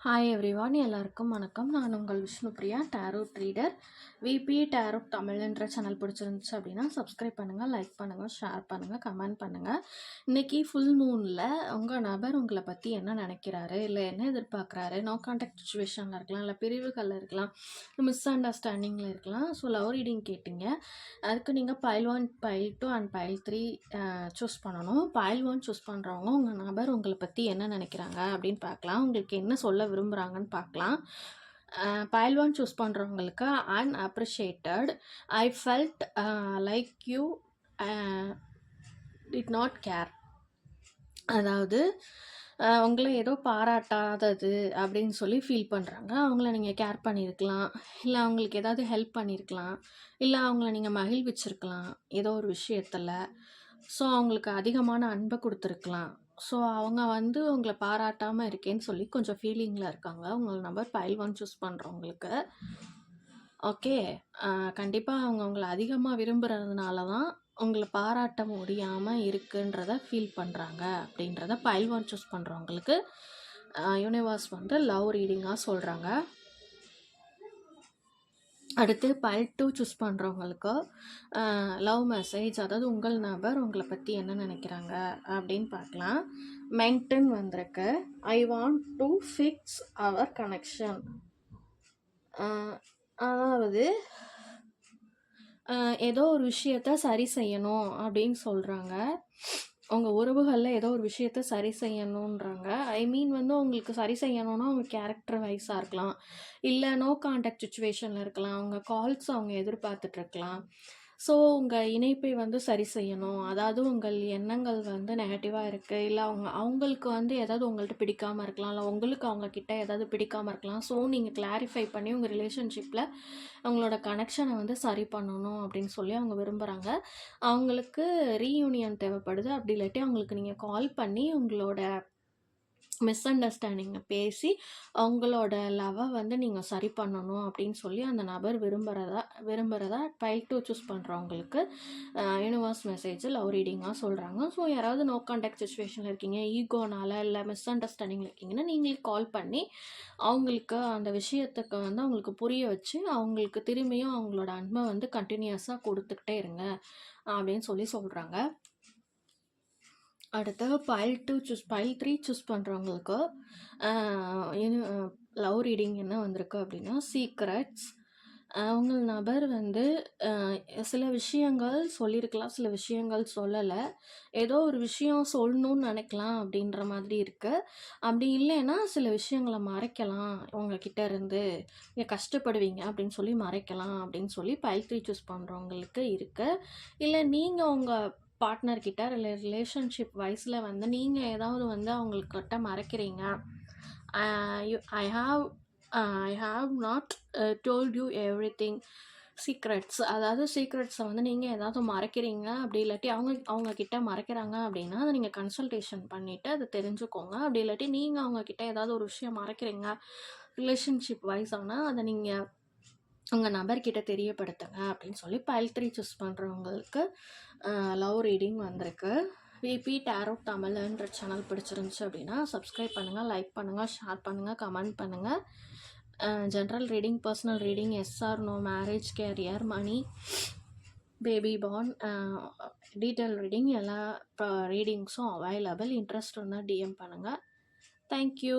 Hi everyone, எல்லாருக்கும் வணக்கம். நான் உங்கள் Vishnupriya, tarot reader. VP tarot Tamil என்ற சேனல் பிடிச்சிருந்துச்சு அப்படின்னா சப்ஸ்கிரைப் பண்ணுங்கள், லைக் பண்ணுங்கள், ஷேர் பண்ணுங்கள், கமெண்ட் பண்ணுங்கள். இன்றைக்கி ஃபுல் மூனில் உங்கள் நபர் உங்களை பற்றி என்ன நினைக்கிறாரு, இல்லை என்ன எதிர்பார்க்குறாரு, நோ கான்டாக்ட் சுச்சுவேஷனில் இருக்கலாம், இல்லை பிரிவுகளில் இருக்கலாம், மிஸ் அண்டர்ஸ்டாண்டிங்கில் இருக்கலாம். ஸோ லவ் ரீடிங் கேட்டிங்க. அதுக்கு நீங்கள் file 1, file 2 and file 3 choose பண்ணணும். பைல் 1 சூஸ் பண்ணுறவங்க உங்கள் நபர் உங்களை பற்றி என்ன நினைக்கிறாங்க அப்படின்னு பார்க்கலாம். உங்களுக்கு என்ன சொல்ல விரும்புகிறாங்கன்னு பார்க்கலாம். பைல் 1 சூஸ் பண்ணுறவங்களுக்கு unappreciated, I felt like you did not care. அதாவது உங்களை ஏதோ பாராட்டாதது அப்படின்னு சொல்லி ஃபீல் பண்ணுறாங்க. அவங்கள நீங்கள் கேர் பண்ணியிருக்கலாம், இல்லை அவங்களுக்கு ஏதாவது ஹெல்ப் பண்ணியிருக்கலாம், இல்லை அவங்கள நீங்கள் மகிழ்விச்சிருக்கலாம் ஏதோ ஒரு விஷயத்தில். ஸோ அவங்களுக்கு அதிகமான அன்பை கொடுத்துருக்கலாம். ஸோ அவங்க உங்களை பாராட்டாமல் இருக்கேன்னு சொல்லி கொஞ்சம் ஃபீலிங்கில் இருக்காங்க. உங்கள் நம்பர் பைல் 1 சூஸ் பண்ணுறவங்களுக்கு. ஓகே, கண்டிப்பாக அவங்க உங்களை அதிகமாக விரும்புகிறதுனால தான் உங்களை பாராட்ட முடியாமல் இருக்குன்றத ஃபீல் பண்ணுறாங்க அப்படின்றத பைல் 1 சூஸ் பண்ணுறவங்களுக்கு யூனிவர்ஸ் லவ் ரீடிங்காக சொல்கிறாங்க. அடுத்து பைல் 2 சூஸ் பண்ணுறவங்களுக்கு லவ் மெசேஜ், அதாவது உங்கள் நபர் உங்களை பற்றி என்ன நினைக்கிறாங்க அப்படின்னு பார்க்கலாம். மென்டன் வந்திருக்கு. I want to fix our connection. அதாவது ஏதோ ஒரு விஷயத்த சரி செய்யணும் அப்படின்னு சொல்கிறாங்க. உங்கள் உறவுகளில் ஏதோ ஒரு விஷயத்த சரி செய்யணுன்றாங்க. ஐ மீன் உங்களுக்கு சரி செய்யணும்னா அவங்க கேரக்டர் வைஸாக இருக்கலாம், இல்லை நோ கான்டாக்ட் சுச்சுவேஷனில் இருக்கலாம், அவங்க கால்ஸ் அவங்க எதிர்பார்த்துட்ருக்கலாம். ஸோ உங்கள் இணைப்பை சரி செய்யணும். அதாவது உங்கள் எண்ணங்கள் நெகட்டிவாக இருக்குது, இல்லை அவங்களுக்கு ஏதாவது உங்கள்கிட்ட பிடிக்காமல் இருக்கலாம், இல்லை உங்களுக்கு அவங்கக்கிட்ட ஏதாவது பிடிக்காமல் இருக்கலாம். ஸோ நீங்கள் கிளாரிஃபை பண்ணி உங்கள் ரிலேஷன்ஷிப்பில் அவங்களோட கனெக்ஷனை சரி பண்ணணும் அப்படின்னு சொல்லி அவங்க விரும்புகிறாங்க. அவங்களுக்கு ரீயூனியன் தேவைப்படுது. அப்படி இல்லாட்டி அவங்களுக்கு நீங்கள் கால் பண்ணி உங்களோட மிஸ் அண்டர்ஸ்டாண்டிங்கை பேசி அவங்களோட லவ்வை நீங்கள் சரி பண்ணணும் அப்படின்னு சொல்லி அந்த நபர் விரும்புகிறதா பைல் 2 சூஸ் பண்ணுறவங்களுக்கு யூனிவர்ஸ் மெசேஜ் லவ் ரீடிங்காக சொல்கிறாங்க. ஸோ யாராவது நோ கான்டாக்ட் சுச்சுவேஷனில் இருக்கீங்க, ஈகோனால் இல்லை மிஸ் அண்டர்ஸ்டாண்டிங்கில் இருக்கீங்கன்னா நீங்களே கால் பண்ணி அவங்களுக்கு அந்த விஷயத்துக்கு அவங்களுக்கு புரிய வச்சு அவங்களுக்கு திரும்பியும் அவங்களோட அன்பை கண்டினியூஸாக கொடுத்துக்கிட்டே இருங்க அப்படின்னு சொல்லி சொல்கிறாங்க. அடுத்து பைல் 3 சூஸ் பண்ணுறவங்களுக்கு லவ் ரீடிங் என்ன வந்திருக்கு அப்படின்னா சீக்ரெட்ஸ். உங்கள் நபர் சில விஷயங்கள் சொல்லியிருக்கலாம், சில விஷயங்கள் சொல்லலை. ஏதோ ஒரு விஷயம் சொல்லணும்னு நினைக்கலாம் அப்படின்ற மாதிரி இருக்குது. அப்படி இல்லைன்னா சில விஷயங்களை மறைக்கலாம், உங்ககிட்ட இருந்து நீங்கள் கஷ்டப்படுவீங்க அப்படின்னு சொல்லி மறைக்கலாம் அப்படின்னு சொல்லி பைல் 3 சூஸ் பண்ணுறவங்களுக்கு இருக்குது. இல்லை நீங்கள் உங்கள் பார்ட்னர்கிட்ட ரிலேஷன்ஷிப் வைஸில் நீங்கள் ஏதாவது அவங்கக்கிட்ட மறைக்கிறீங்க. I have not told you everything secrets. அதாவது சீக்ரெட்ஸை நீங்கள் ஏதாவது மறைக்கிறீங்க, அப்படி இல்லாட்டி அவங்கக்கிட்ட மறைக்கிறாங்க அப்படின்னா அதை நீங்கள் கன்சல்டேஷன் பண்ணிவிட்டு அதை தெரிஞ்சுக்கோங்க. அப்படி இல்லாட்டி நீங்கள் அவங்கக்கிட்ட ஏதாவது ஒரு விஷயம் மறைக்கிறீங்க ரிலேஷன்ஷிப் வைஸானால் அதை நீங்கள் உங்கள் நபர்கிட்ட தெரியப்படுத்துங்க அப்படின்னு சொல்லி பைல் 3 சூஸ் பண்ணுறவங்களுக்கு லவ் ரீடிங் வந்திருக்கு. விபி டேரோட் தமிழ்ன்ற சேனல் பிடிச்சிருந்துச்சு அப்படின்னா சப்ஸ்கிரைப் பண்ணுங்கள், லைக் பண்ணுங்கள், ஷேர் பண்ணுங்கள், கமெண்ட் பண்ணுங்கள். General reading, personal reading, yes or no, marriage, career, money, baby born, detail reading எல்லா ரீடிங்ஸும் அவைலபிள். இன்ட்ரெஸ்ட் இருந்தால் டிஎம் பண்ணுங்கள். தேங்க்யூ.